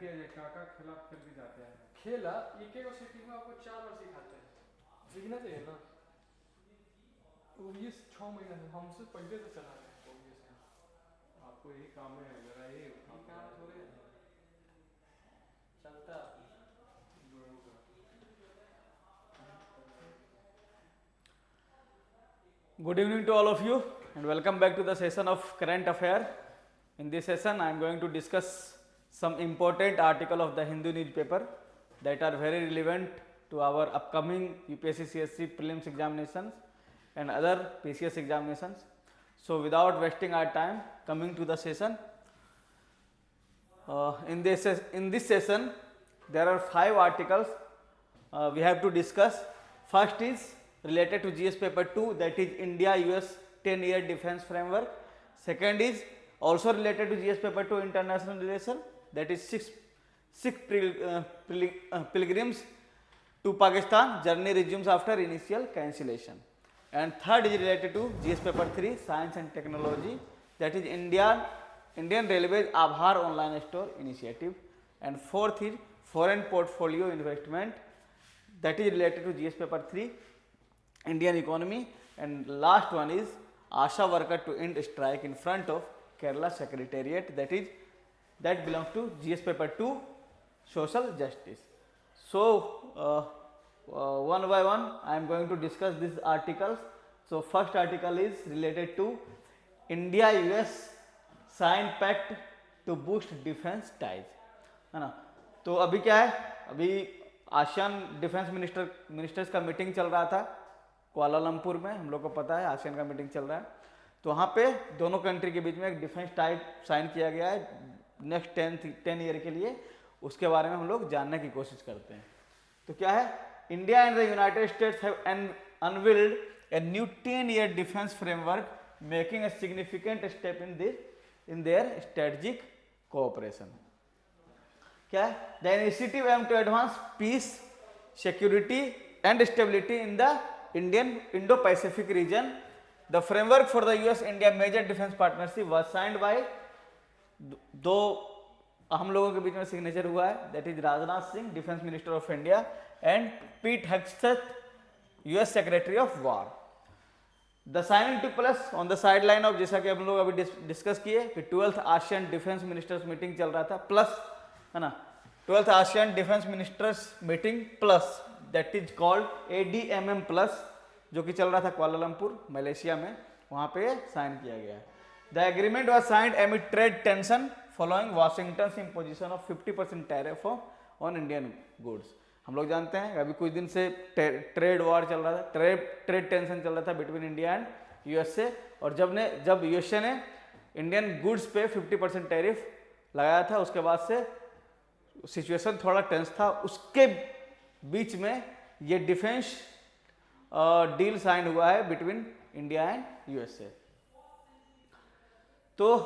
किया जाए, काका खिलाफ खेल के जाते हैं। खेला एक एक सिटी में आपको 4 बार सिखाते हैं, सीखना चाहिए ना। ओवीएस 6 महीना से हमसे पहले से चला रहे हैं ओवीएस का। आपको यही काम है, जरा ये ये काम थोड़े चलता लोगों का। Good evening to all of you and welcome back to the session of current affair. In this session I am going to discuss some important article of the Hindu newspaper that are very relevant to our upcoming UPSC CSC prelims examinations and other PCS examinations. So without wasting our time, coming to the session, in this session there are 5 articles we have to discuss. First is related to GS paper 2, that is India US 10-year defense framework. Second is also related to GS paper 2, international relation, that is Sikh pilgrims to Pakistan, journey resumes after initial cancellation. And third is related to GS paper 3, science and technology, that is Indian Railways Aabhar online store initiative. And fourth is foreign portfolio investment, that is related to GS paper 3, Indian economy. And last one is ASHA worker to end strike in front of Kerala Secretariat, that belongs to GS paper 2, social justice. So one by one I am going to discuss these articles. So first article is related to India US sign pact to boost defense ties, है ना। तो अभी क्या है, अभी ASEAN defence ministers का meeting चल रहा था कुआलालंपुर में, हम लोग को पता है आसियान का मीटिंग चल रहा है। तो वहाँ पे दोनों कंट्री के बीच में एक डिफेंस टाई साइन किया गया है नेक्स्ट 10 ईयर के लिए। उसके बारे में हम लोग जानने की कोशिश करते हैं। तो क्या है, India and the United States have unveiled a new 10-year defence framework making a significant step in their strategic cooperation. क्या है, the initiative aim to advance peace security and stability in the Indian Indo Pacific region. The framework for the US India major defence partnership was signed by दो हम लोगों के बीच में signature हुआ है, that is Rajnath Singh defence minister of India and Pete Hegseth US secretary of war. The signing took place on the sideline of, जैसा कि हम लोग अभी डिस्कस किए कि 12th ASEAN defence ministers meeting चल रहा था, प्लस है ना 12th ASEAN defence ministers meeting plus, that is called ADMM plus, जो कि चल रहा था कुआलालंपुर मलेशिया में, वहाँ पे साइन किया गया है। The agreement was signed एमिड trade tension following Washington imposition of 50% tariff on Indian goods. हम लोग जानते हैं अभी कुछ दिन से ट्रेड वॉर चल रहा था, ट्रेड टेंशन चल रहा था बिटवीन इंडिया एंड यूएसए, और जब यूएसए ने इंडियन गुड्स पे 50% टैरिफ लगाया था, उसके बाद से सिचुएशन थोड़ा टेंस था। उसके बीच में ये डिफेंस डील साइन हुआ है बिटवीन इंडिया एंड यूएसए। तो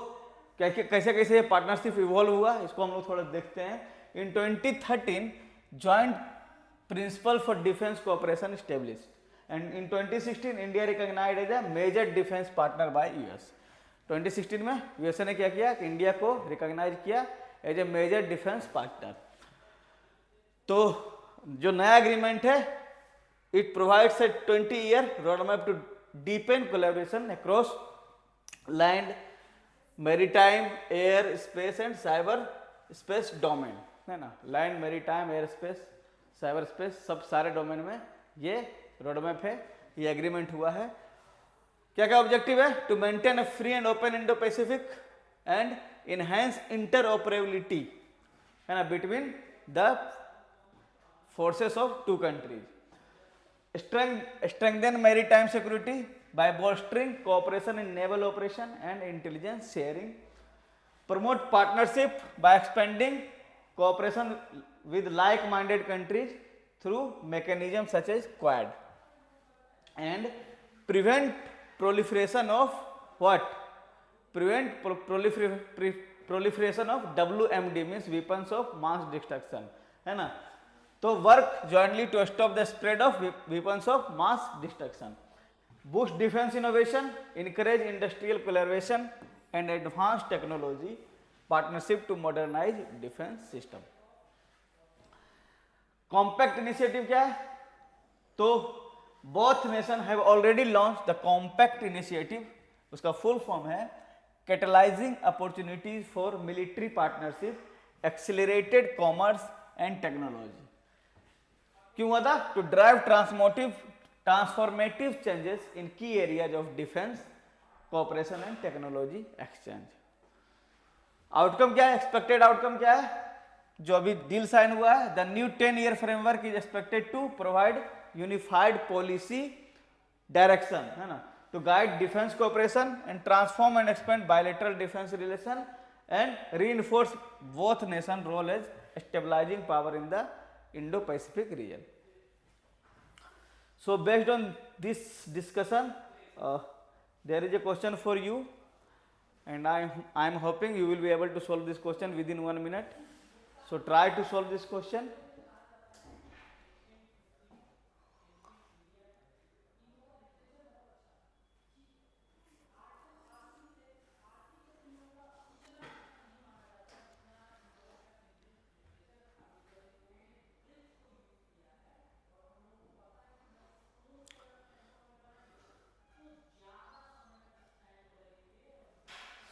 कैसे कैसे ये पार्टनरशिप इवॉल्व हुआ, इसको हम लोग थोड़ा देखते हैं। In 2013 joint principle for defence cooperation established and in 2016 India recognised as a major defence partner by US. 2016 में यूएसए ने क्या किया कि इंडिया को रिकॉग्नाइज किया as a major defence partner. तो जो नया एग्रीमेंट है, it provides a 20-year roadmap to deepen collaboration across land, maritime, airspace and cyberspace domain, है ना। Land, maritime, airspace, cyberspace, सब सारे डोमेन में ये रोडमैप है, ये एग्रीमेंट हुआ है। क्या क्या ऑब्जेक्टिव है, to maintain a free and open Indo Pacific and enhance interoperability, है ना, between the forces of two countries. strengthen maritime security by bolstering cooperation in naval operation and intelligence sharing. Promote partnership by expanding cooperation with like-minded countries through mechanisms such as Quad. And prevent proliferation of what? Prevent proliferation of WMD, means weapons of mass destruction, है ना। तो work jointly to stop the spread of weapons of mass destruction, boost defence innovation, encourage industrial collaboration and advance technology partnership to modernise defence system. Compact initiative क्या है? तो both nation have already launch the compact initiative, उसका full form है catalysing opportunities for military partnership, accelerated commerce and technology. क्यों हुआ था? To drive transformative changes in key areas of defence cooperation and technology exchange. Outcome क्या है? Expected outcome क्या है जो अभी डील साइन हुआ है? The new 10-year framework is expected to provide unified policy direction, है ना, to guide defence cooperation and transform and expand bilateral defence relation and reinforce both nation role as stabilising power in the Indo-Pacific region. So based on this discussion, there is a question for you, and I am hoping you will be able to solve this question within 1 minute. So try to solve this question.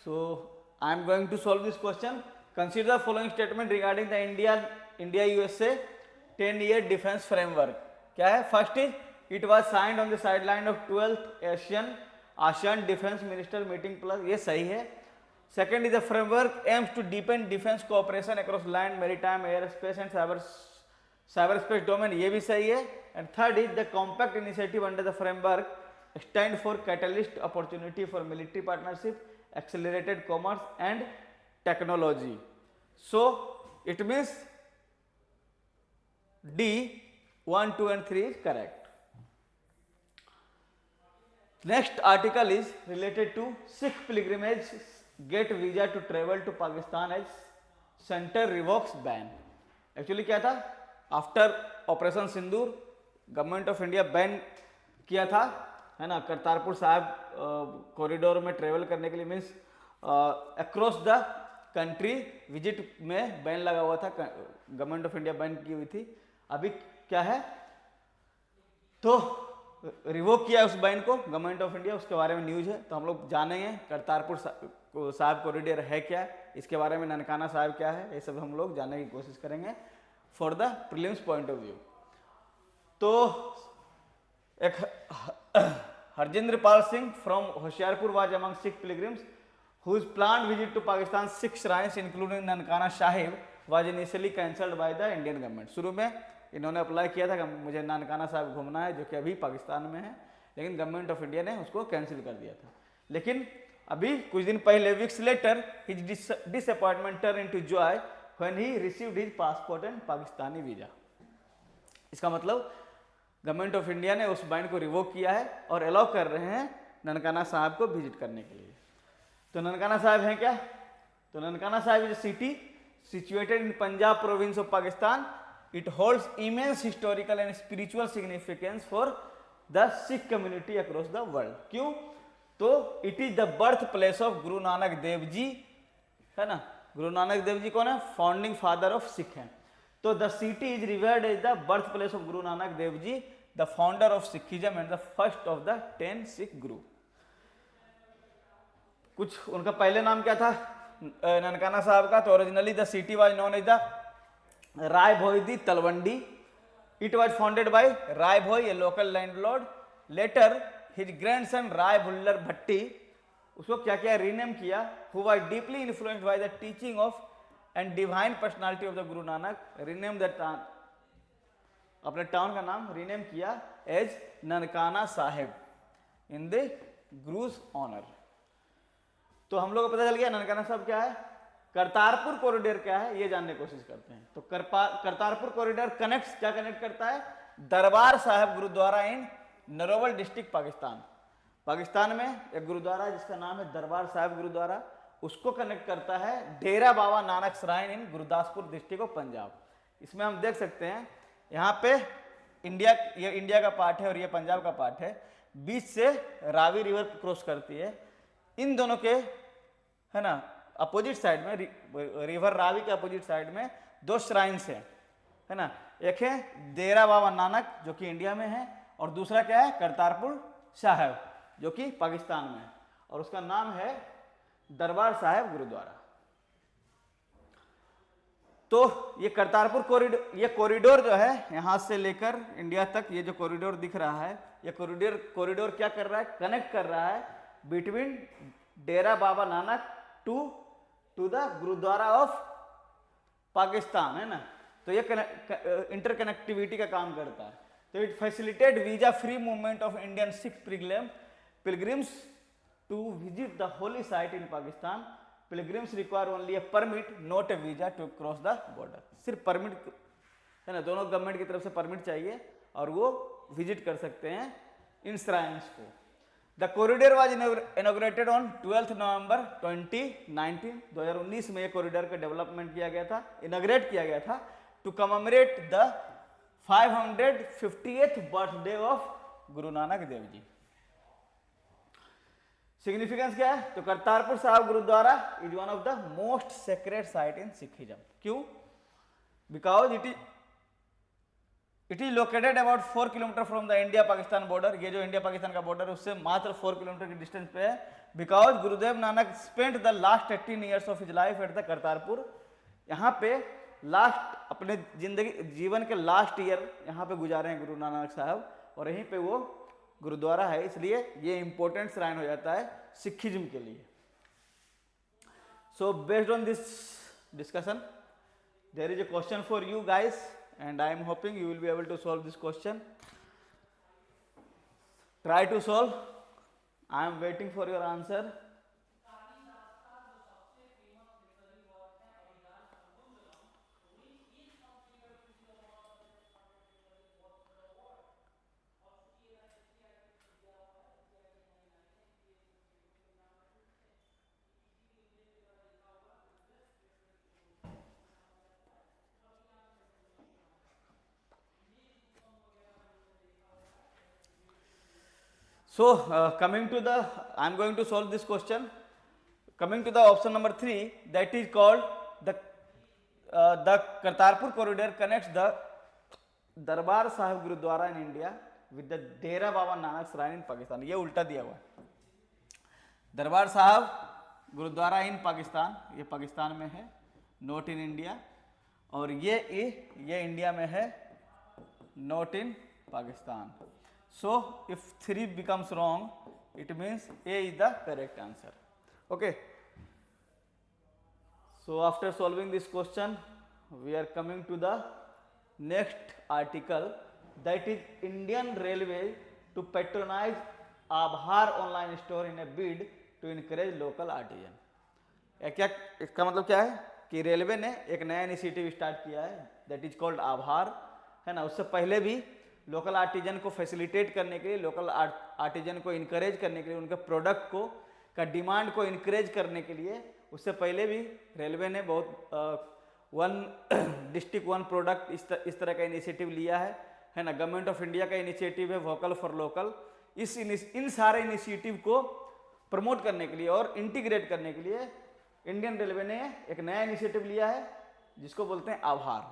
So I am going to solve this question. Consider the following statement regarding the India USA 10-year defense framework. क्या है? First is it was signed on the sideline of 12th ASEAN Defense Minister Meeting Plus. ये सही है. Second is the framework aims to deepen defense cooperation across land, maritime, airspace and cyberspace domain. ये भी सही है. And third is the compact initiative under the framework stand for catalyst opportunity for military partnership, accelerated commerce and technology. So it means D 1, 2 and 3 is correct. Next article is related to Sikh pilgrimage get visa to travel to Pakistan as center revokes ban. Actually क्या था? After operation Sindoor government of India ban किया था, है ना, करतारपुर साहब corridor में travel करने के लिए, means across the country visit में बैन लगा हुआ था, गवर्नमेंट ऑफ इंडिया बैन की हुई थी। अभी क्या है? तो रिवोक किया उस बैन को गवर्नमेंट ऑफ इंडिया, उसके बारे में न्यूज है, तो हम लोग जानेंगे करतारपुर साहब कॉरिडोर है क्या, इसके बारे में ननकाना साहब क्या है, ये सब हम लोग जानने की कोशिश करेंगे for the prelims point of view. तो एक Harjinder Pal Singh from Hoshiarpur was among Sikh pilgrims whose planned visit to Pakistan 6 shrines including Nankana Sahib was initially cancelled by the Indian government. शुरू में इन्होंने अप्लाई किया था कि मुझे ननकाना साहिब घूमना है, जो कि अभी पाकिस्तान में है, लेकिन गवर्नमेंट ऑफ इंडिया ने उसको कैंसिल कर दिया था। लेकिन अभी कुछ दिन पहले weeks later his disappointment turn into Joy when he received his passport and Pakistani visa. इसका मतलब गवर्नमेंट ऑफ इंडिया ने उस बैन को रिवोक किया है और अलाउ कर रहे हैं ननकाना साहब को विजिट करने के लिए। तो ननकाना साहब हैं क्या? तो ननकाना साहब is city situated in Punjab province of Pakistan. It holds immense historical and spiritual significance for the Sikh community across the world. क्यों? तो it is the birthplace of Guru Nanak Dev जी, है ना. गुरु नानक देव जी कौन है? फाउंडिंग फादर ऑफ सिख हैं. तो the city is revered as the birthplace of Guru Nanak Dev ji, the founder of Sikhism and the first of the 10 Sikh guru. कुछ उनका पहले नाम क्या था ननकाना साहब का? तो originally the city was known as the Rai Bhoi di Talwandi. It was founded by Rai Bhoi, a local landlord. Later his grandson Rai Bhullar Bhatti उसको क्या किया? रीनेम किया. Who was deeply influenced by the teaching of and divine personality of the Guru Nanak, rename the town, अपने town का नाम rename किया as Nankana Sahib in the Guru's honour. तो हम लोग को पता चल गया ननकाना साहब क्या है. करतारपुर कॉरिडोर क्या है ये जानने की कोशिश करते हैं. तो करतारपुर कॉरिडोर कनेक्ट्स, क्या कनेक्ट करता है? दरबार साहब गुरुद्वारा इन नरोवल डिस्ट्रिक्ट पाकिस्तान. पाकिस्तान में एक गुरुद्वारा है जिसका नाम है दरबार साहब गुरुद्वारा, उसको कनेक्ट करता है Dera Baba Nanak shrine in Gurdaspur district of Punjab. इसमें हम देख सकते हैं यहाँ पे ये इंडिया का पार्ट है और ये पंजाब का पार्ट है. बीच से रावी रिवर क्रॉस करती है. इन दोनों के, है ना, अपोजिट साइड में, रिवर रावी के अपोजिट साइड में 2 श्राइन्स है ना। एक है डेरा बाबा नानक जो कि इंडिया में है, और दूसरा क्या है, करतारपुर साहिब जो कि पाकिस्तान में है, और उसका नाम है दरबार साहिब गुरुद्वारा। तो ये करतारपुर कॉरिडोर, ये कॉरिडोर जो है यहां से लेकर इंडिया तक, ये जो कॉरिडोर दिख रहा है, ये कॉरिडोर क्या कर रहा है, कनेक्ट कर रहा है between Dera Baba Nanak to the gurdwara of Pakistan, है ना। तो ये इंटरकनेक्टिविटी का काम करता है। तो it facilitate visa free movement of Indian Sikh pilgrims to visit the holy site in Pakistan. Pilgrims require only a permit not a visa to cross the border. सिर्फ परमिट है ना, दोनों गवर्नमेंट की तरफ से परमिट चाहिए और वो विजिट कर सकते हैं इन श्राइन्स को। The corridor was inaugurated on 12 नवंबर 2019। 2019 में ये कॉरिडोर का डेवलपमेंट किया गया था, इनॉग्रेट किया गया था to commemorate the 558th birthday of Guru Nanak Dev ji. Significance क्या है, तो Kartarpur Sahib Gurdwara is one of the most sacred site in Sikhism. क्यों? Because it is located about 4 kilometre from the India Pakistan border. ये जो इंडिया पाकिस्तान का बॉर्डर है उससे मात्र 4 किलोमीटर की डिस्टेंस पे है। Because Gurudev Nanak spent the last 18 years of his life at the Kartarpur. यहाँ पे लास्ट अपने जीवन के लास्ट ईयर यहाँ पे गुजारे हैं गुरु नानक साहब, और यहीं पे वो गुरुद्वारा है, इसलिए ये इंपॉर्टेंट श्राइन हो जाता है सिखिज्म के लिए। So based on this discussion there is a question for you guys and I am hoping you will be able to solve this question. Try to solve. I am waiting for your answer. So coming to the, I am going to solve this question. Coming to the option number 3, that is called the Kartarpur corridor connects the Darbar Sahib Gurudwara in India with the Dera Baba Nanak Shrine in Pakistan. ये उल्टा दिया हुआ है। दरबार साहब गुरुद्वारा इन पाकिस्तान, ये पाकिस्तान में है, नॉट इन इंडिया, और ये इंडिया में है, not in Pakistan. So if 3 becomes wrong, it means A is the correct answer. Okay. So after solving this question, we are coming to the next article, that is Indian Railway to patronize Aabhar online store in a bid to encourage local artisan. क्या इसका मतलब क्या है कि railway ने एक नया initiative start किया है, दैट इज कॉल्ड आभार, है ना। उससे पहले भी लोकल आर्टिजन को फैसिलिटेट करने के लिए, लोकल आर्टिजन को इनकरेज करने के लिए, उनके प्रोडक्ट को का डिमांड को इनकरेज करने के लिए, उससे पहले भी रेलवे ने बहुत वन डिस्ट्रिक्ट वन प्रोडक्ट इस तरह का इनिशिएटिव लिया है ना। गवर्नमेंट ऑफ इंडिया का इनिशिएटिव है वोकल फॉर लोकल। इन सारे इनिशिएटिव को प्रमोट करने के लिए और इंटीग्रेट करने के लिए इंडियन रेलवे ने एक नया इनिशिएटिव लिया है जिसको बोलते हैं आभार।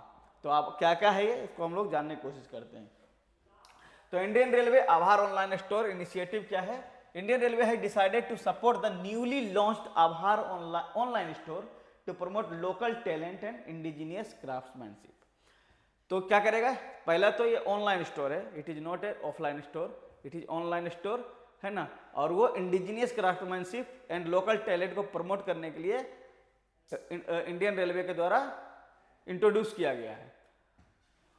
तो आप क्या क्या है ये, इसको हम लोग जानने की कोशिश करते हैं। तो Indian railway Aabhar online store initiative क्या है? Indian railway has decided to support the newly launched Aabhar online store to promote local talent and indigenous craftsmanship. तो क्या करेगा? पहला तो ये ऑनलाइन स्टोर है, it is not a offline store, it is online store, है ना। और वो indigenous craftsmanship and local talent को प्रमोट करने के लिए इंडियन रेलवे के द्वारा इंट्रोड्यूस किया गया है,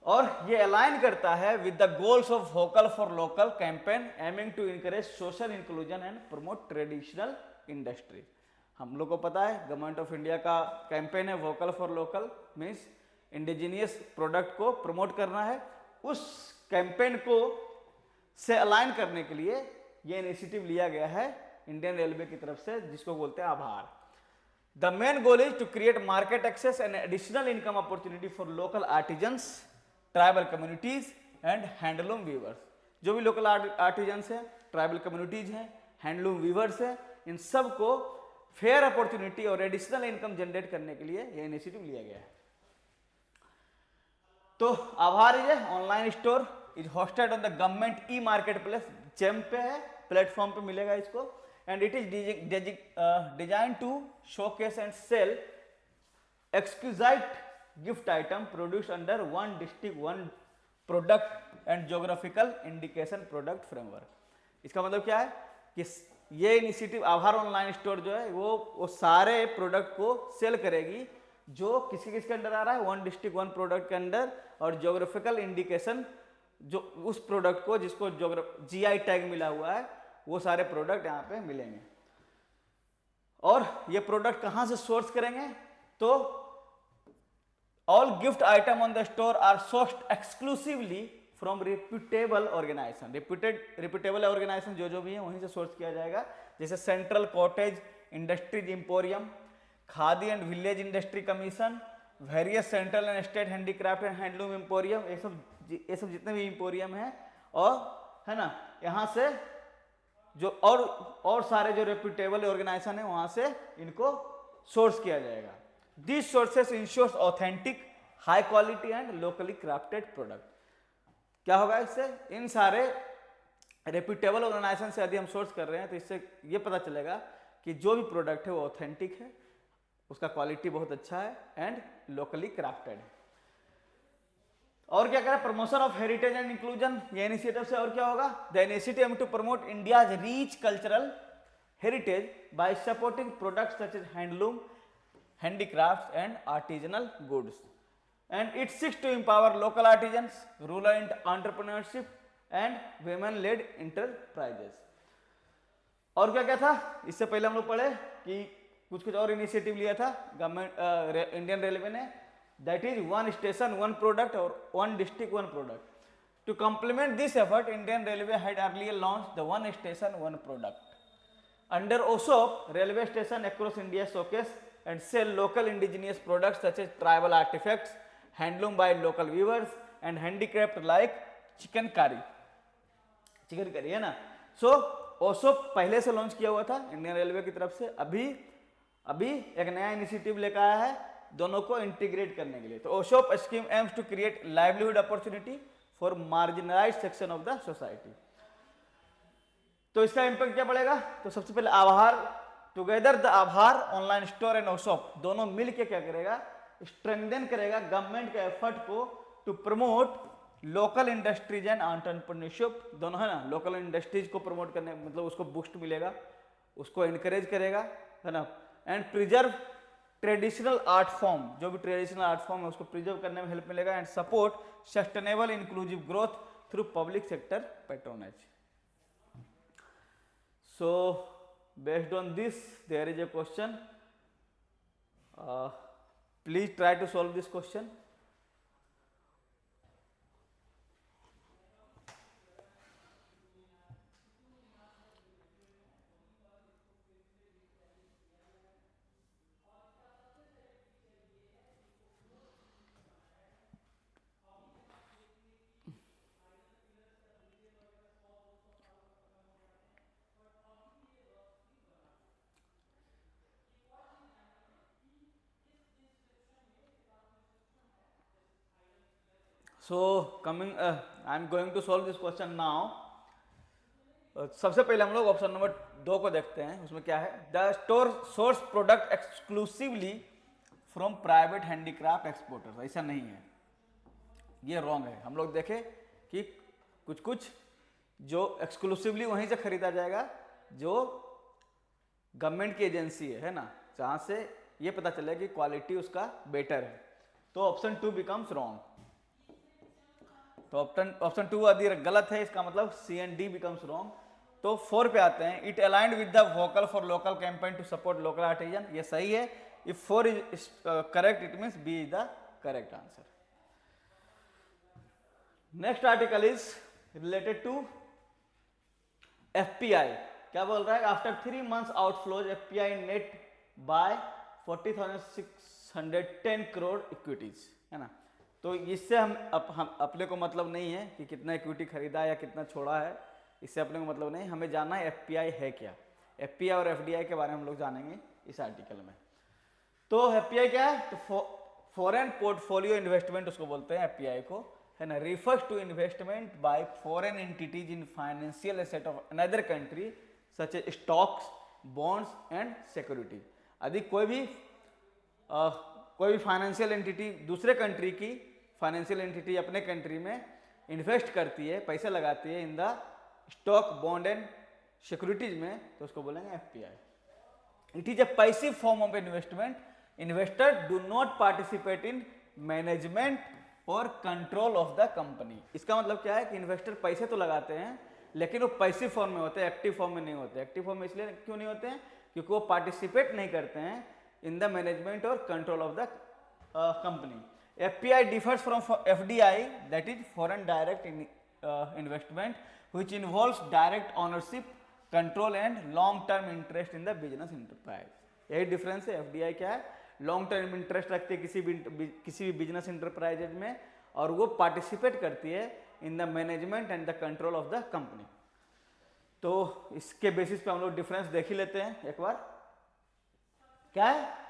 और ये अलाइन करता है with the goals of vocal for local campaign aiming to encourage social inclusion and promote traditional industry. हम लोग को पता है गवर्नमेंट ऑफ इंडिया का कैंपेन है vocal for local, means indigenous product को प्रमोट करना है। उस कैंपेन को से अलाइन करने के लिए ये इनिशिएटिव लिया गया है इंडियन रेलवे की तरफ से, जिसको बोलते हैं Aabhar. The main goal is to create market access and additional income opportunity for local artisans, tribal communities and handloom weavers. जो भी लोकल आर्टिजन्स हैं, ट्राइबल कम्युनिटीज हैं, हैंडलूम वीवर्स हैं, इन सब को फेयर अपॉर्चुनिटी और एडिशनल इनकम जनरेट करने के लिए ये इनिशिएटिव लिया गया है। तो Aabhar is online store is hosted on the government e marketplace, GeM पे है, प्लेटफॉर्म पे मिलेगा इसको, and it is design to showcase and sell exquisite gift item produce under one district one product and geographical indication product framework. इसका मतलब क्या है कि ये इनिशिएटिव आभार ऑनलाइन स्टोर जो है वो सारे प्रोडक्ट को सेल करेगी जो किसके अंडर आ रहा है, वन डिस्ट्रिक्ट वन प्रोडक्ट के अंडर, और ज्योग्राफिकल इंडिकेशन जो उस प्रोडक्ट को जिसको जीआई टैग मिला हुआ है वो सारे प्रोडक्ट यहाँ पे मिलेंगे। और ये प्रोडक्ट कहाँ से सोर्स करेंगे, तो all gift item on the store are sourced exclusively from reputable organisation. Reputable organisation जो भी है वहीं से सोर्स किया जाएगा, जैसे central cottage industries emporium, khadi and village industry commission, various central and state handicraft and handloom emporium, ये सब जितने भी इंपोरियम है, और है ना, यहाँ से जो और सारे जो रेप्यूटेबल ऑर्गेनाइजेशन है वहां से इनको सोर्स किया जाएगा। This sources ensures authentic high quality and locally crafted product. क्या होगा इससे, इन सारे रेप्यूटेबल ऑर्गेनाइजेशन से यदि हम सोर्स कर रहे हैं तो इससे ये पता चलेगा कि जो भी प्रोडक्ट है वो ऑथेंटिक है, उसका क्वालिटी बहुत अच्छा है एंड लोकली क्राफ्टेड है। और क्या करें, promotion of heritage and inclusion, ये इनिशिएटिव से और क्या होगा, the initiative to promote India's rich cultural heritage by supporting products such as handloom, handicrafts and artisanal goods, and it seeks to empower local artisans, rural entrepreneurship and women led enterprises। और क्या क्या था, इससे पहले हम लोग पढ़े कि कुछ और इनिशिएटिव लिया था गवर्नमेंट इंडियन रेलवे ने, that is one station one product और one district one product. To complement this effort Indian railway had earlier launch the one station one product under OSOP. Railway station across India showcase and sell local indigenous products such as tribal artifacts, handloom by local weavers and handicraft like chicken curry है ना। सो ओसो पहले से launch किया हुआ था Indian railway की तरफ से, अभी एक नया इनिशिएटिव लेकर आया है दोनों को इंटीग्रेट करने के लिए। तो OSOP scheme aims to create livelihood opportunity for marginalised section of the society. तो इसका इंपैक्ट क्या पड़ेगा, तो सबसे पहले Aabhar together the Aabhar online store and OSOP दोनों मिलके क्या करेगा, स्ट्रेंथन करेगा गवर्नमेंट के एफर्ट को to promote local industries and entrepreneurship, दोनों है ना, लोकल इंडस्ट्रीज को प्रमोट करने मतलब उसको बूस्ट मिलेगा, उसको एनकरेज करेगा, है ना, and preserve traditional art form, जो भी ट्रेडिशनल आर्ट फॉर्म है उसको प्रिजर्व करने में हेल्प मिलेगा, and support sustainable inclusive growth through public sector patronage. So based on this there is a question, please try to solve this question। So coming I am going to solve this question now। सबसे पहले हम लोग option number 2 को देखते हैं, उसमें क्या है, the store source product exclusively from private handicraft exporters. ऐसा नहीं है, ये रॉन्ग है। हम लोग देखें कि कुछ जो एक्सक्लूसिवली वहीं से खरीदा जाएगा जो गवर्नमेंट की एजेंसी है ना, जहाँ से ये पता चले कि क्वालिटी उसका बेटर है, तो ऑप्शन 2 बिकम्स रॉन्ग। तो ऑप्शन 2 यदि गलत है इसका मतलब C and D becomes wrong. तो 4 पे आते हैं, it aligned with the vocal for local campaign to support local artisan, ये सही है। If 4 is correct it means B is the correct answer. Next article is related to FPI. क्या बोल रहा है, after 3 months outflows FPI net buy 40,610 crore equities, है ना। तो इससे हम अपने को मतलब नहीं है कि कितना इक्विटी खरीदा या कितना छोड़ा है, इससे अपने को मतलब नहीं, हमें जानना है एफपीआई है क्या। एफपीआई और एफडीआई के बारे में हम लोग जानेंगे इस आर्टिकल में। तो एफपीआई क्या है? तो फॉरेन पोर्टफोलियो इन्वेस्टमेंट उसको बोलते हैं एफपीआई को, है ना। Refers to investment by foreign entities in financial asset of another country such as stocks, bonds and security. यदि कोई भी फाइनेंशियल एंटिटी दूसरे कंट्री की फाइनेंशियल एंटिटी अपने कंट्री में इन्वेस्ट करती है, पैसे लगाती है in the stock, bond and securities में, तो उसको बोलेंगे FPI. It is a passive form of investment. Investor do not participate in management और कंट्रोल ऑफ द कंपनी। इसका मतलब क्या है कि इन्वेस्टर पैसे तो लगाते हैं लेकिन वो पैसिव फॉर्म में होते हैं, एक्टिव फॉर्म में नहीं होते। एक्टिव फॉर्म में इसलिए क्यों नहीं होते हैं? क्योंकि वो पार्टिसिपेट नहीं करते हैं इन द मैनेजमेंट और control of the company. FPI differs from FDI, that is foreign direct investment, which involves direct ownership, control and long term interest in the business enterprise. यही डिफरेंस है। FDI क्या है? Long term interest रखती है किसी भी business enterprises में, और वो पार्टिसिपेट करती है in the management and the control of the company. तो इसके बेसिस पे हम लोग डिफरेंस देख ही लेते हैं एक बार। क्या है?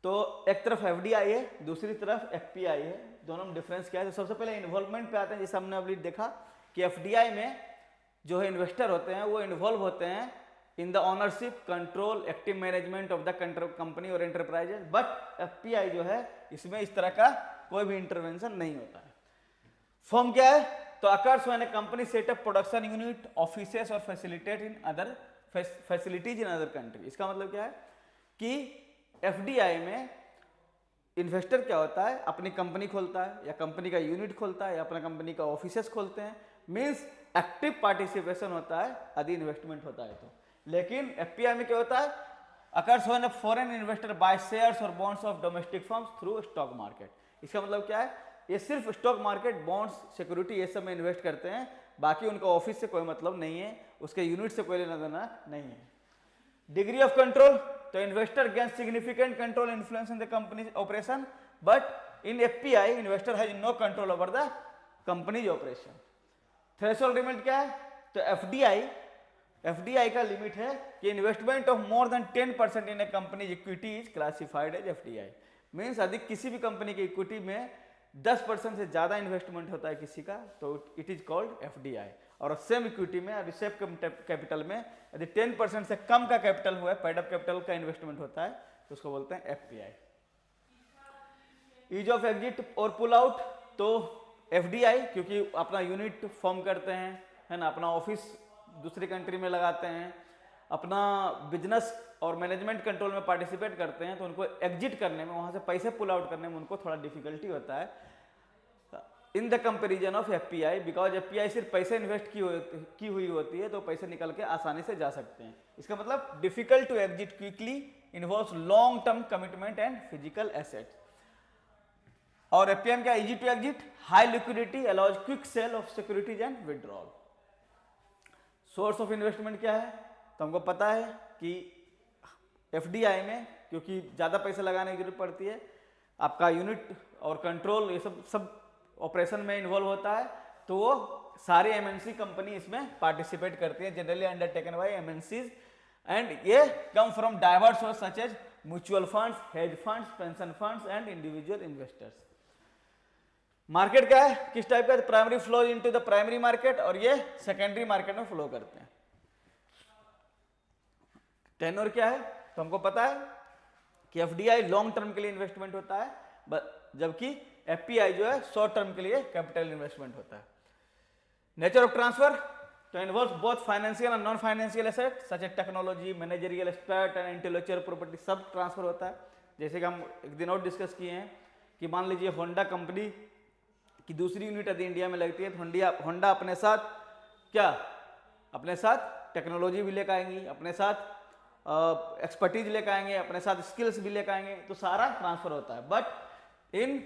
तो एक तरफ एफडीआई है, दूसरी तरफ एफपीआई है, दोनों में डिफरेंस क्या है? तो सबसे पहले इन्वॉल्वमेंट पे आते हैं। जैसे हमने अभी देखा कि एफडीआई में जो है इन्वेस्टर होते हैं वो इन्वॉल्व होते हैं in the ownership, control, active management of the company और एंटरप्राइजेज। बट एफपीआई जो है इसमें इस तरह का कोई भी इंटरवेंशन नहीं होता है। फॉर्म क्या है? तो occurs when A company setup production unit, offices और फैसिलिटीज इन अदर कंट्री। इसका मतलब क्या है कि एफडीआई में इन्वेस्टर क्या होता है? अपनी कंपनी खोलता है या कंपनी का यूनिट खोलता है या अपना कंपनी का ऑफिसेस खोलते हैं, मींस एक्टिव पार्टिसिपेशन होता है यदि इन्वेस्टमेंट होता है तो। लेकिन एफपीआई में क्या होता है? Occurs when a foreign investor buy shares और bonds of domestic firms through stock market. इसका मतलब क्या है? ये सिर्फ स्टॉक मार्केट, बॉन्ड्स, सिक्योरिटी ये सब में इन्वेस्ट करते हैं, बाकी उनका ऑफिस से कोई मतलब नहीं है, उसके यूनिट से कोई लेना देना नहीं है। डिग्री ऑफ कंट्रोल, तो investor gain significant control influence in the company operation, but in FPI investor has no control over the company's operation. Threshold limit क्या है? तो एफडीआई का लिमिट है कि investment of more than 10% in a company's equity is classified as FDI. Means अधिक किसी भी company की इक्विटी में 10% से ज्यादा इन्वेस्टमेंट होता है किसी का, तो इट इज कॉल्ड एफडीआई। और सेम इक्विटी में अभी सेम कैपिटल में यदि 10% से कम का कैपिटल हुआ है, पेड अप कैपिटल का इन्वेस्टमेंट होता है, तो उसको बोलते हैं एफपीआई। ईज ऑफ एग्जिट और पुल आउट, तो एफडीआई क्योंकि अपना यूनिट फॉर्म करते हैं, है ना, अपना ऑफिस दूसरी कंट्री में लगाते हैं, अपना बिजनेस और मैनेजमेंट कंट्रोल में पार्टिसिपेट करते हैं, तो उनको एग्जिट करने में, वहां से पैसे पुल आउट करने में उनको थोड़ा डिफिकल्टी होता है in the comparison of FPI, because FPI सिर्फ पैसे इन्वेस्ट की हुई होती है, तो पैसे निकल के आसानी से जा सकते हैं। इसका मतलब difficult to exit quickly, involves long term commitment and physical assets. और एफपीएम क्या? Easy to exit, high liquidity, allows quick sale of securities and withdrawal. Source of investment क्या है? तो हमको पता है कि एफडीआई में क्योंकि ज्यादा पैसे लगाने की जरूरत पड़ती है, आपका यूनिट और कंट्रोल ये सब ऑपरेशन में इन्वॉल्व होता है, तो वो सारी एमएनसी कंपनी इसमें पार्टिसिपेट करती है, generally undertaken by MNCs, and ये come from diverse source such as mutual funds, hedge funds, pension funds and individual investors. Market क्या है? किस टाइप का? Primary flow into the primary market, और ये सेकेंडरी मार्केट में फ्लो करते हैं। टेन्योर क्या है? तो हमको पता है कि एफडीआई लॉन्ग टर्म के लिए इन्वेस्टमेंट होता है, जबकि एफपीआई जो है शॉर्ट टर्म के लिए कैपिटल इन्वेस्टमेंट होता है। नेचर ऑफ ट्रांसफर, तो involves both financial and non financial asset such as technology, managerial expert and intellectual property, सब ट्रांसफर होता है। जैसे कि हम एक दिन और डिस्कस किए हैं कि मान लीजिए होंडा कंपनी की दूसरी यूनिट यदि इंडिया में लगती है, तो होंडा अपने साथ क्या? अपने साथ टेक्नोलॉजी भी लेकर आएंगी, अपने साथ एक्सपर्टीज लेकर आएंगे, अपने साथ स्किल्स भी लेकर आएंगे, तो सारा ट्रांसफर होता है। But in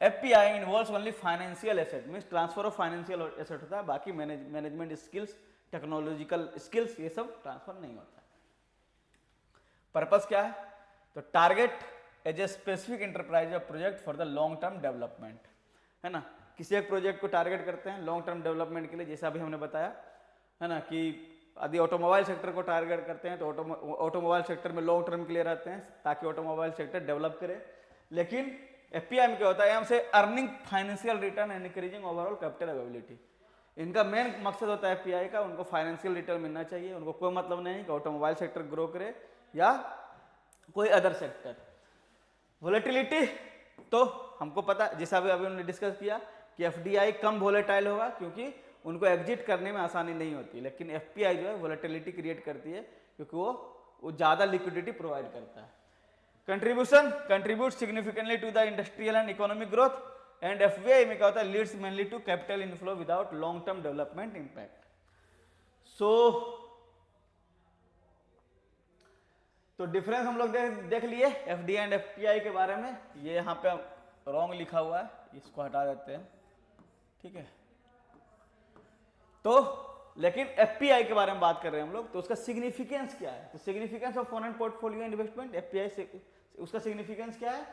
FPI involves only financial asset, means transfer of financial asset होता है, बाकी मैनेजमेंट स्किल्स, टेक्नोलॉजिकल स्किल्स ये सब ट्रांसफर नहीं होता है। पर्पस क्या है? तो target as a specific enterprise of project for the long term development, है ना। किसी एक प्रोजेक्ट को टारगेट करते हैं लॉन्ग टर्म डेवलपमेंट के लिए, जैसा अभी हमने बताया, है ना, कि यदि ऑटोमोबाइल सेक्टर को टारगेट करते हैं तो ऑटोमोबाइल सेक्टर में लॉन्ग टर्म के लिए रहते हैं ताकि ऑटोमोबाइल सेक्टर डेवलप करे। लेकिन एफपीआई में क्या होता है, हमसे earning financial return and increasing overall capital availability. इनका मेन मकसद होता है एफपीआई का, उनको फाइनेंशियल रिटर्न मिलना चाहिए, उनको कोई मतलब नहीं कि ऑटोमोबाइल सेक्टर ग्रो करे या कोई अदर सेक्टर। वोलेटिलिटी तो हमको पता, जैसा अभी उन्होंने डिस्कस किया कि एफडीआई कम वोलेटाइल होगा क्योंकि उनको एग्जिट करने में आसानी नहीं होती, लेकिन एफपीआई जो है वोलेटिलिटी क्रिएट करती है क्योंकि वो ज़्यादा लिक्विडिटी प्रोवाइड करता है। Contribution contribute significantly to the industrial and economic growth, and FBI में क्या होता है, leads mainly to capital inflow without long term development impact. तो डिफरेंस हम लोग देख लिए एफडीआई एंड एफपीआई के बारे में। ये यहाँ पे रॉन्ग लिखा हुआ है, इसको हटा देते हैं, ठीक है। तो लेकिन एफपीआई के बारे में बात कर रहे हैं हम लोग, तो उसका सिग्निफिकेंस क्या है, तो significance of foreign portfolio investment FPI से उसका सिग्निफिकेंस क्या है।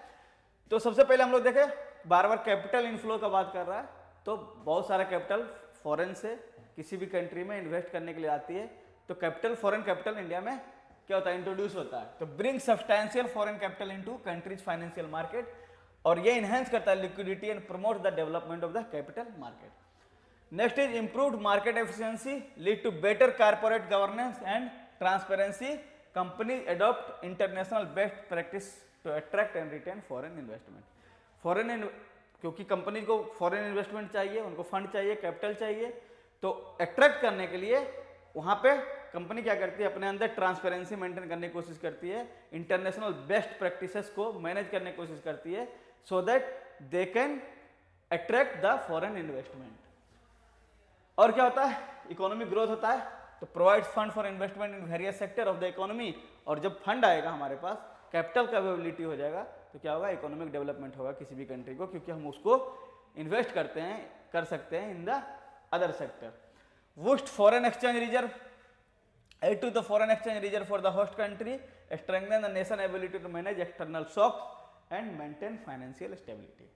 तो सबसे पहले हम लोग देखें, बार बार कैपिटल इनफ्लो का बात कर रहा है, तो बहुत सारा कैपिटल फॉरेन से किसी भी कंट्री में इन्वेस्ट करने के लिए आती है, तो कैपिटल फॉरेन कैपिटल इंडिया में क्या होता है, इंट्रोड्यूस होता है, तो bring substantial foreign capital into country's financial market, और ये इनहेंस करता है liquidity and promote the development of the capital market. Next is improved market efficiency lead to better corporate governance and transparency, companies adopt international best practice to attract and retain foreign investment. क्योंकि company को foreign investment चाहिए, उनको fund चाहिए, capital चाहिए, तो attract करने के लिए वहाँ पे कंपनी क्या करती है, अपने अंदर ट्रांसपेरेंसी मेंटेन करने की कोशिश करती है, इंटरनेशनल बेस्ट प्रैक्टिसेस को मैनेज करने की कोशिश करती है, सो that they can attract the foreign investment. और क्या होता है, इकोनॉमिक ग्रोथ होता है, तो provides fund for investment in various sector of the economy, और जब फंड आएगा हमारे पास, कैपिटल का अवेलेबिलिटी हो जाएगा, तो क्या होगा, इकोनॉमिक डेवलपमेंट होगा किसी भी कंट्री को, क्योंकि हम उसको इन्वेस्ट कर सकते हैं in the other sector. Boost foreign exchange reserve, add to the foreign exchange reserve for the host country, strengthen the nation ability to manage external shocks and maintain financial stability.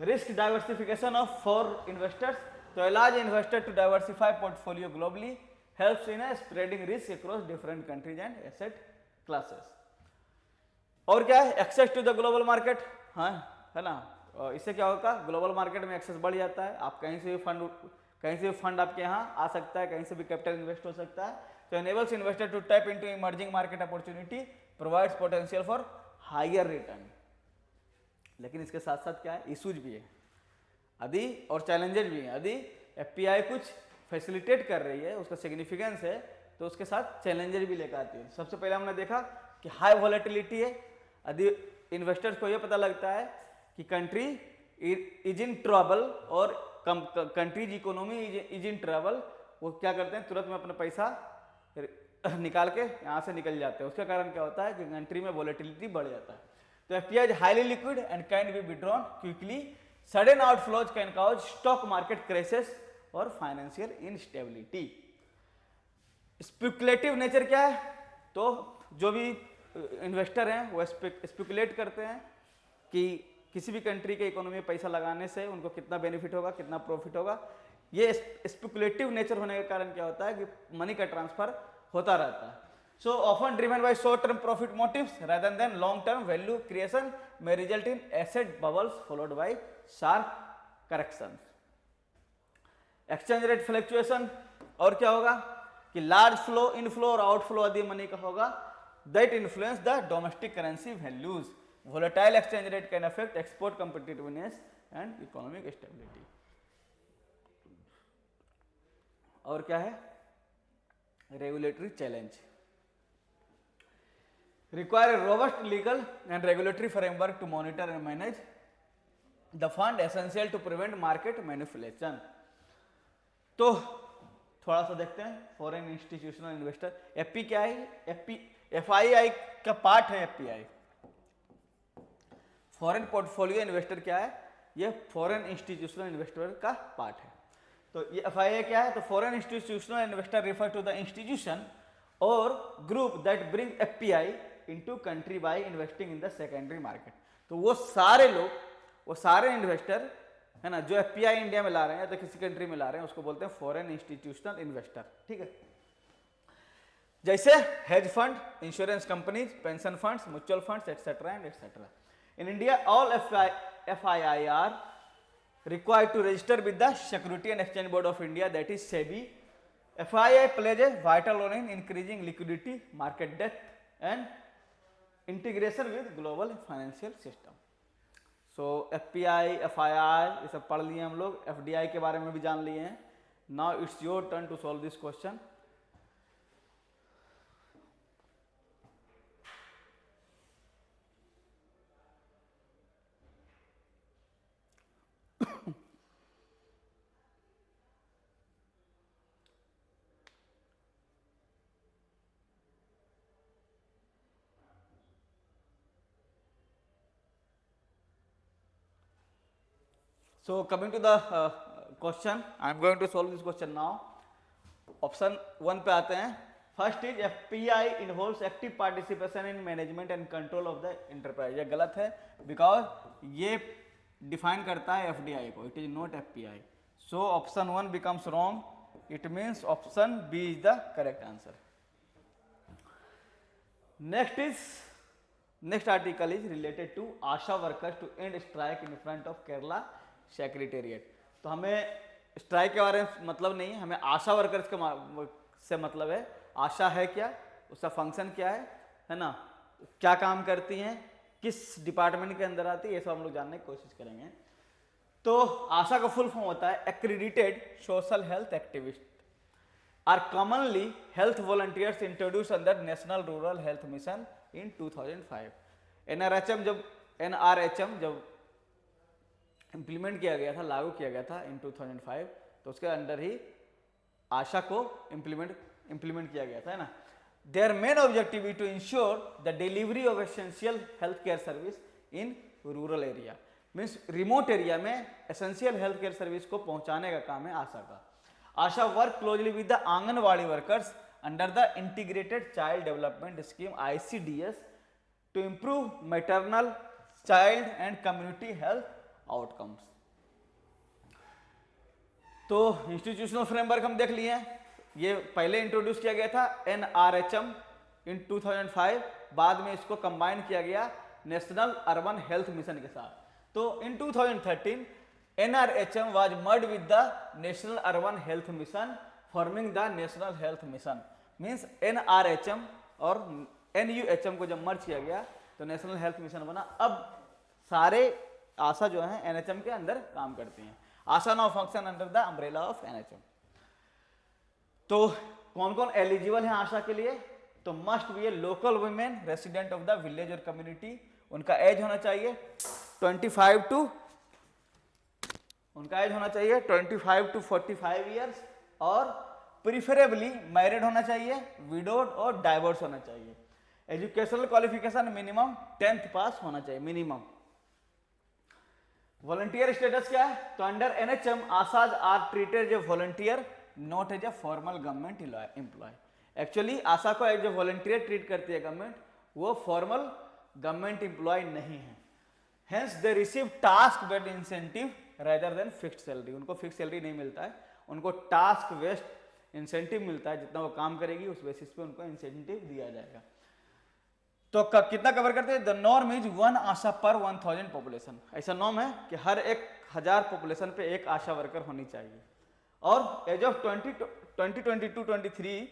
Risk diversification of for investors, to allow investor to diversify portfolio globally, helps in spreading risk across different countries and asset classes. और क्या है, access to the global market, हाँ है ना, इससे क्या होगा, global market में एक्सेस बढ़ जाता है, आप कहीं से भी फंड आपके यहाँ आ सकता है, कहीं से भी कैपिटल इन्वेस्ट हो सकता है, तो enables investor to tap into emerging market opportunity, provides potential for higher return. लेकिन इसके साथ साथ क्या है, इशूज भी है यदि, और चैलेंजेस भी हैं। यदि एफपीआई कुछ फैसिलिटेट कर रही है, उसका सिग्निफिकेंस है, तो उसके साथ चैलेंजेस भी लेकर आती है। सबसे पहले हमने देखा कि हाई वॉलेटिलिटी है, यदि इन्वेस्टर्स को यह पता लगता है कि कंट्री इज इन ट्रबल और countries economy is in trouble, वो क्या करते हैं, तुरंत में अपना पैसा निकाल के यहाँ से निकल जाते हैं। उसका कारण क्या होता है कि कंट्री में वॉलेटिलिटी बढ़ जाता है। तो FPI is highly liquid and can be withdrawn quickly, sudden outflows can cause stock market crisis और फाइनेंशियल इनस्टेबिलिटी। स्पेकुलेटिव नेचर क्या है, तो जो भी इन्वेस्टर हैं वो स्पेकुलेट करते हैं कि किसी भी कंट्री के इकोनॉमी में पैसा लगाने से उनको कितना बेनिफिट होगा, कितना प्रॉफिट होगा। ये स्पेकुलेटिव नेचर होने के कारण क्या होता है कि मनी का ट्रांसफर होता रहता है। So often driven by short term profit motives rather than long term value creation may result in asset bubbles followed by sharp corrections. Exchange rate fluctuation, और क्या होगा कि लार्ज फ्लो, इनफ्लो और outflow यदि money का होगा, that influence the domestic currency values. Volatile exchange rate can affect export competitiveness and economic stability. और क्या है, regulatory challenge, require a robust legal and regulatory framework to monitor and manage the fund essential to prevent market manipulation. तो थोड़ा सा देखते हैं foreign institutional investor, FP क्या है, एफआईआई का पार्ट है एफपीआई। फॉरेन पोर्टफोलियो इन्वेस्टर क्या है, ये फॉरेन इंस्टीट्यूशनल इन्वेस्टर का पार्ट है। तो ये एफआईआई क्या है, तो foreign institutional investor refer to the institution और group that bring FPI into country by investing in the secondary market. तो वो सारे लोग, वो सारे इन्वेस्टर है ना। जो एफपीआई इंडिया में ला रहे हैं तो किसी कंट्री में ला रहे हैं उसको बोलते हैं फॉरेन इंस्टीट्यूशनल इन्वेस्टर, ठीक है। जैसे hedge fund, insurance companies, pension funds, mutual funds etcetera and etcetera. In India all FII are required to register with the Security and Exchange Board of India, that is SEBI. FII plays a vital role in increasing liquidity, market depth and integration with global financial system. So FPI, FII ये सब पढ़ लिए हम लोग, FDI के बारे में भी जान लिए हैं. Now it's your turn to solve this question. So coming to the question, I am going to solve this question now. Option 1 पे आते हैं. First is FPI involves active participation in management and control of the enterprise. ये गलत है because ये define करता है FDI को. It is not FPI. So option 1 becomes wrong. It means option B is the correct answer. Next article is related to ASHA workers to end strike in front of Kerala secretariat. तो हमें strike के बारे में मतलब नहीं है, हमें आशा workers के से मतलब है. आशा है क्या, उसका फंक्शन क्या है ना, क्या काम करती हैं, किस डिपार्टमेंट के अंदर आती है, ये सब हम लोग जानने की कोशिश करेंगे. तो आशा का फुल फॉर्म होता है accredited social health activist are commonly health volunteers introduce under national rural health mission in 2005. NRHM जब इम्प्लीमेंट किया गया था, लागू किया गया था इन 2005, तो उसके अंडर ही आशा को इम्प्लीमेंट किया गया था, है ना. Their main objective to ensure the delivery of essential health care service in rural area. Means remote area में एसेंशियल हेल्थ केयर सर्विस को पहुंचाने का काम है आशा का. ASHA work closely with the anganwadi workers under the integrated child development scheme ICDS to improve maternal, child and community health outcomes. तो institutional framework हम देख लिए हैं. ये पहले इंट्रोड्यूस किया गया था NRHM इन 2005, बाद में इसको कंबाइन किया गया नेशनल अर्बन हेल्थ मिशन के साथ. तो इन 2013 NRHM was merged with the national urban health mission forming the national health mission. Means NRHM और NUHM को जब मर्ज किया गया तो नेशनल हेल्थ मिशन बना. अब सारे आशा जो है NHM के अंदर काम करती हैं. ASHA now function under the umbrella of NHM. तो कौन कौन एलिजिबल है आशा के लिए? तो must be A local women resident of the village और कम्युनिटी. उनका एज होना चाहिए 25 टू 45 ईयर्स और प्रिफरेबली मैरिड होना चाहिए, विडोड और डाइवोर्स होना चाहिए. एजुकेशनल क्वालिफिकेशन मिनिमम 10th पास होना चाहिए मिनिमम. वॉलंटियर स्टेटस क्या है? तो under NHM ASHAs are treated as a volunteer not as a formal government employ. Actually ASHA को एज ए वॉलंटियर ट्रीट करती है गवर्नमेंट, वो फॉर्मल गवर्नमेंट एम्प्लॉय नहीं है. Hence they receive task based incentive rather than fixed salary. उनको fix salary नहीं मिलता है, उनको टास्क बेस्ड इंसेंटिव मिलता है. जितना वो काम करेगी उस बेसिस पे उनको इंसेंटिव दिया जाएगा. तो कितना कवर करते हैं? द नॉर्म इज 1 आशा पर 1000 पॉपुलेशन. ऐसा नॉर्म है कि हर 1000 पॉपुलेशन पे एक आशा वर्कर होनी चाहिए. और as of 2022-23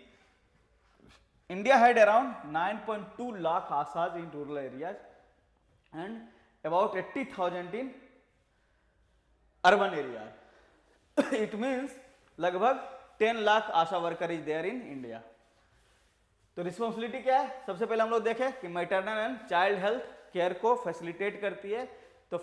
India had around 9.2 lakh ASHAs in rural areas and about 80,000 in urban area. It means लगभग 10 lakh ASHA worker is there in India. तो रिस्पॉन्सिबिलिटी क्या है? सबसे पहले हम लोग देखें कि maternal and child health care को फैसिलिटेट करती है. तो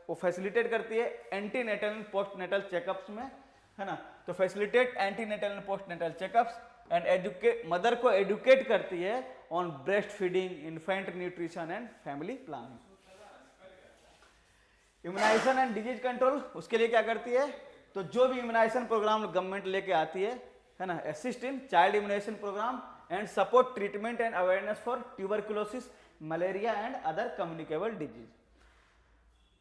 वो फैसिलिटेट करती है एंटीनेटल एंड पोस्टनेटल चेकअप्स में, है ना. तो facilitate antenatal and postnatal checkups and mother को एडुकेट करती है on breast feeding, infant nutrition and family planning. Immunization and disease control, उसके लिए क्या करती है? तो जो भी इम्यूनाइजेशन प्रोग्राम गवर्नमेंट लेके आती है ना, assist in child immunization program and support treatment and awareness for tuberculosis, malaria and other communicable disease.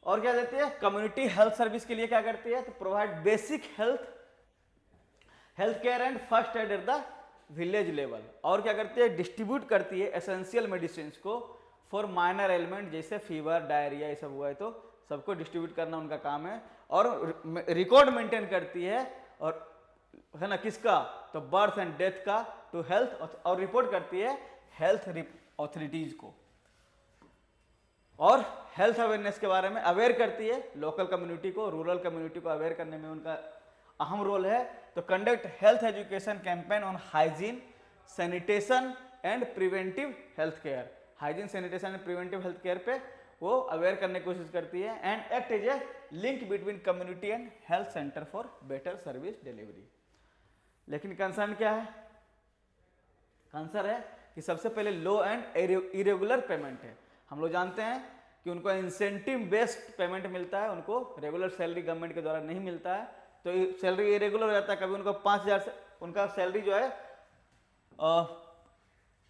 और क्या देती है, कम्युनिटी हेल्थ सर्विस के लिए क्या करती है, तो provide basic health care and first aid at the village level. और क्या करती है, डिस्ट्रीब्यूट करती है एसेंशियल मेडिसिन को फॉर माइनर एलिमेंट, जैसे फीवर डायरिया ये सब हुआ है तो सबको डिस्ट्रीब्यूट करना उनका काम है। और रिकॉर्ड मेंटेन करती है, और है ना किसका, तो बर्थ एंड डेथ का टू हेल्थ, और रिपोर्ट करती है हेल्थ अथॉरिटीज को। और हेल्थ अवेयरनेस के बारे में अवेयर करती है लोकल कम्युनिटी को, रूरल कम्युनिटी को अवेयर करने में उनका अहम रोल है। तो conduct health education campaign on hygiene, sanitation and preventive health care. Hygiene, sanitation and preventive health care पे वो अवेयर करने की कोशिश करती है। And act as a link between community and health center for better service delivery. लेकिन concern क्या है, कंसर्न है कि सबसे पहले लो एंड इरेगुलर पेमेंट है। हम लोग जानते हैं कि उनको इंसेंटिव बेस्ड पेमेंट मिलता है, उनको रेगुलर सैलरी गवर्नमेंट के द्वारा नहीं मिलता है, तो सैलरी इरेगुलर हो जाता है। कभी उनको 5,000 से उनका सैलरी जो है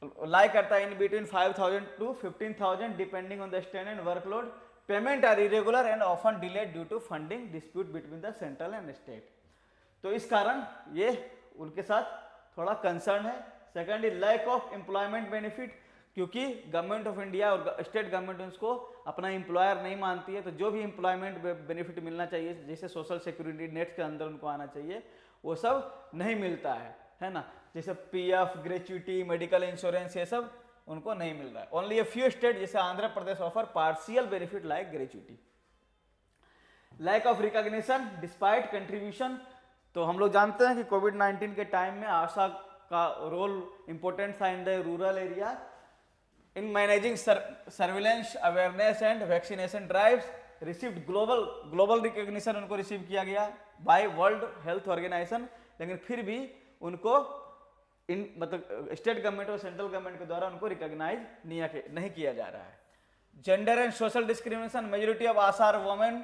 लाई करता है in between 5,000 to 15,000 depending on the stand and workload. Payment are irregular and often delayed due to funding dispute between the central and state. तो इस कारण ये उनके साथ थोड़ा कंसर्न है। Second is lack of employment benefit, क्योंकि government of India और स्टेट गवर्नमेंट उसको अपना एम्प्लॉयर नहीं मानती है, तो जो भी एम्प्लॉयमेंट बेनिफिट मिलना चाहिए, जैसे सोशल सिक्योरिटी नेट के अंदर उनको आना चाहिए, वो सब नहीं मिलता है ना। जैसे पीएफ, ग्रेच्युटी, मेडिकल इंश्योरेंस, ये सब उनको नहीं मिल रहा है। ओनली ए फ्यू स्टेट जैसे Andhra Pradesh offer partial benefit like gratuity. Lack of recognition despite contribution, तो हम लोग जानते हैं कि कोविड-19 के टाइम में आशा का रोल इंपॉर्टेंट था in the rural area in managing surveillance, awareness and vaccination drives. Received global recognition उनको रिसीव किया गया बाय वर्ल्ड हेल्थ ऑर्गेनाइजेशन, लेकिन फिर भी उनको मतलब स्टेट गवर्नमेंट और सेंट्रल गवर्नमेंट के द्वारा उनको रिकॉग्नाइज नहीं किया जा रहा है। Gender and social discrimination, majority of ASHA are women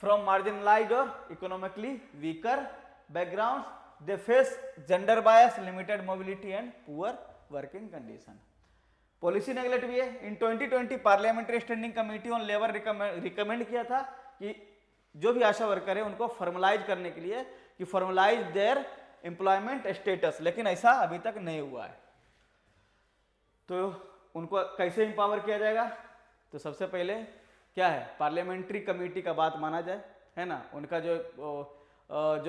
from marginalised और economically weaker backgrounds, they face gender bias, limited mobility and poor working condition. Policy neglect भी है। इन 2020 parliamentary standing committee on labour recommend किया था कि जो भी आशा worker है उनको फॉर्मलाइज करने के लिए कि फॉर्मलाइज देयर एम्प्लॉयमेंट स्टेटस, लेकिन ऐसा अभी तक नहीं हुआ है। तो उनको कैसे एम्पावर किया जाएगा, तो सबसे पहले क्या है, पार्लियामेंट्री कमेटी का बात माना जाए, है ना। उनका जो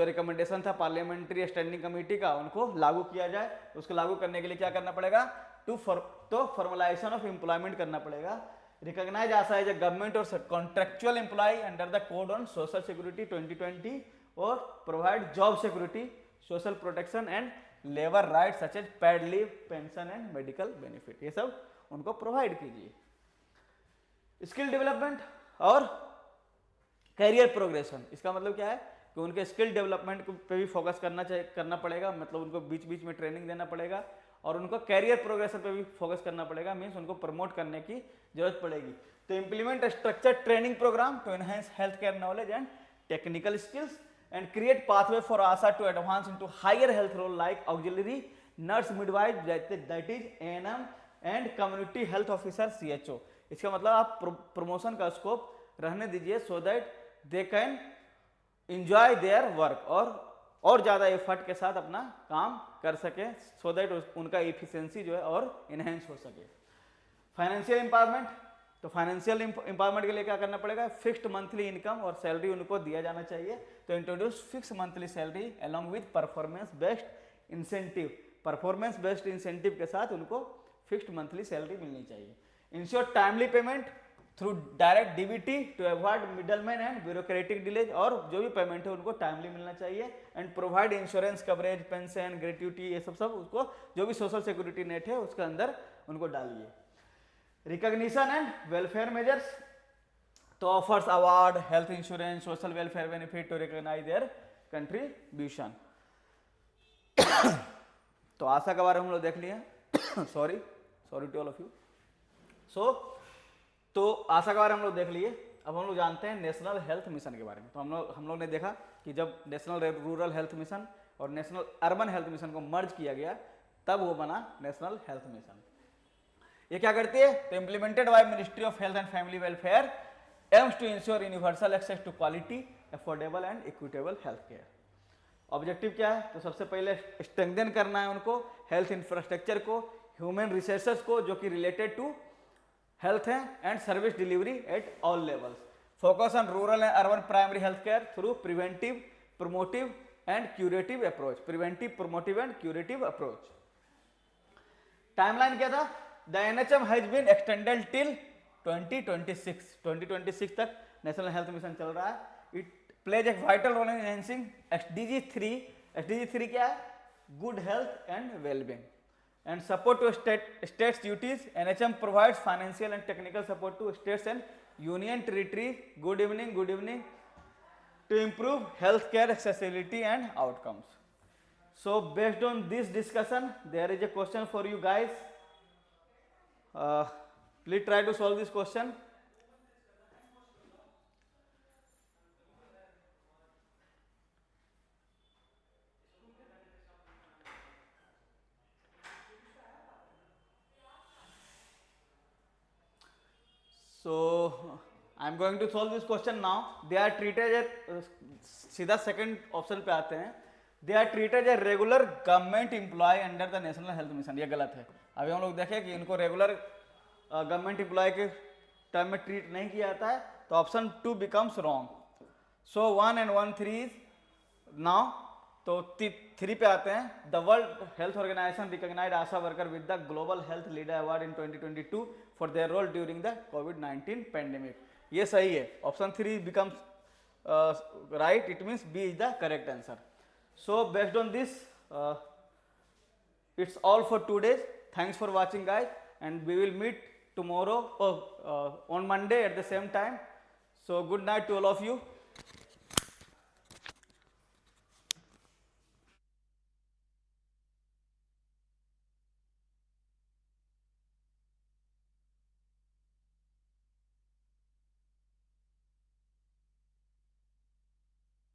रिकमेंडेशन था पार्लियामेंट्री स्टैंडिंग कमेटी का, उनको लागू किया जाए। उसको लागू करने के लिए क्या करना पड़ेगा, तो फॉर्मलाइजेशन ऑफ एम्प्लॉयमेंट करना पड़ेगा। Recognise ASHA as a government और contractual employ under the code on social security 2020 और provide job security, social protection and labour right such as paid leave, pension and medical benefit, ये सब उनको provide कीजिए। Skill development और career progression, इसका मतलब क्या है कि उनके स्किल डेवलपमेंट पे भी फोकस करना पड़ेगा, मतलब उनको बीच बीच में ट्रेनिंग देना पड़ेगा, और उनको कैरियर प्रोग्रेशन पे भी फोकस करना पड़ेगा, मीन्स उनको प्रमोट करने की जरूरत पड़ेगी। तो implement structure training program to enhance health care knowledge and technical skills and create pathway for ASHA to advance into higher health role like auxiliary nurse, midwife, that is ANM and community health officer CHO। इसका मतलब आप promotion का scope रहने दीजिए so that they can enjoy their work और ज़्यादा effort के साथ अपना काम कर सके, सो दैट उनका एफिशिएंसी जो है और इनहेंस हो सके। फाइनेंशियल एम्पावरमेंट, तो फाइनेंशियल एम्पावरमेंट के लिए क्या करना पड़ेगा, फिक्स्ड मंथली इनकम और सैलरी उनको दिया जाना चाहिए। तो introduce fix monthly salary along with performance based incentive, performance based incentive के साथ उनको फिक्स्ड मंथली सैलरी मिलनी चाहिए। Ensure timely payment through direct DBT to avoid middleman and bureaucratic delays, और जो भी पेमेंट है उनको टाइमली मिलना चाहिए। And provide insurance coverage, pension, gratuity, ये सब उसको जो भी सोशल सिक्योरिटी नेट है उसके अंदर उनको डालिए। रिकॉग्निशन एंड वेलफेयर मेजर्स, तो offers award, health insurance, social welfare benefit to recognize their contribution. तो आशा के बारे में हम लोग देख लिए sorry to all of you. तो आशा के बारे में हम लोग देख लिए। अब हम लोग जानते हैं नेशनल हेल्थ मिशन के बारे में। तो हम लोग ने देखा कि जब नेशनल रूरल हेल्थ मिशन और नेशनल अर्बन हेल्थ मिशन को मर्ज किया गया तब वो बना नेशनल हेल्थ मिशन। ये क्या करती है, तो implemented by ministry of health and family welfare aims to ensure universal access to quality, affordable and equitable health care. Objective क्या है? तो सबसे पहले स्ट्रेंथन करना है उनको, हेल्थ इंफ्रास्ट्रक्चर को, ह्यूमन रिसोर्सेज को जो कि रिलेटेड टू हेल्थ है, and service delivery at all levels. Focus on rural and urban primary health care through preventive, promotive and curative approach. Preventive, promotive and curative approach. Timeline क्या था? The NHM has been extended till 2026. 2026 तक national health mission चल रहा है. It plays a vital role in enhancing SDG 3. SDG 3 क्या है? Good health and wellbeing and support to states duties. NHM provides financial and technical support to states and union territories. Good evening, to improve healthcare accessibility and outcomes. So based on this discussion, there is a question for you guys. Please try to solve this question. So I am going to solve this question now. They are treated as सीधा second option पे आते हैं. They are treated as regular government employee under the national health mission. ये गलत है. अभी हम लोग देखें कि इनको रेगुलर गवर्नमेंट एम्प्लॉय के टर्म में ट्रीट नहीं किया जाता है, तो option 2 becomes wrong. So 1 and 1 3 is now. तो 3 पे आते हैं. The world health organization recognized ASHA worker with the global health leader award in 2022 for their role during the कोविड-19 पेंडेमिक. ये सही है. Option 3 becomes right. It means B is the correct answer. So based on this it's all for today. Thanks for watching guys, and we will meet tomorrow on Monday at the same time. So good night to all of you.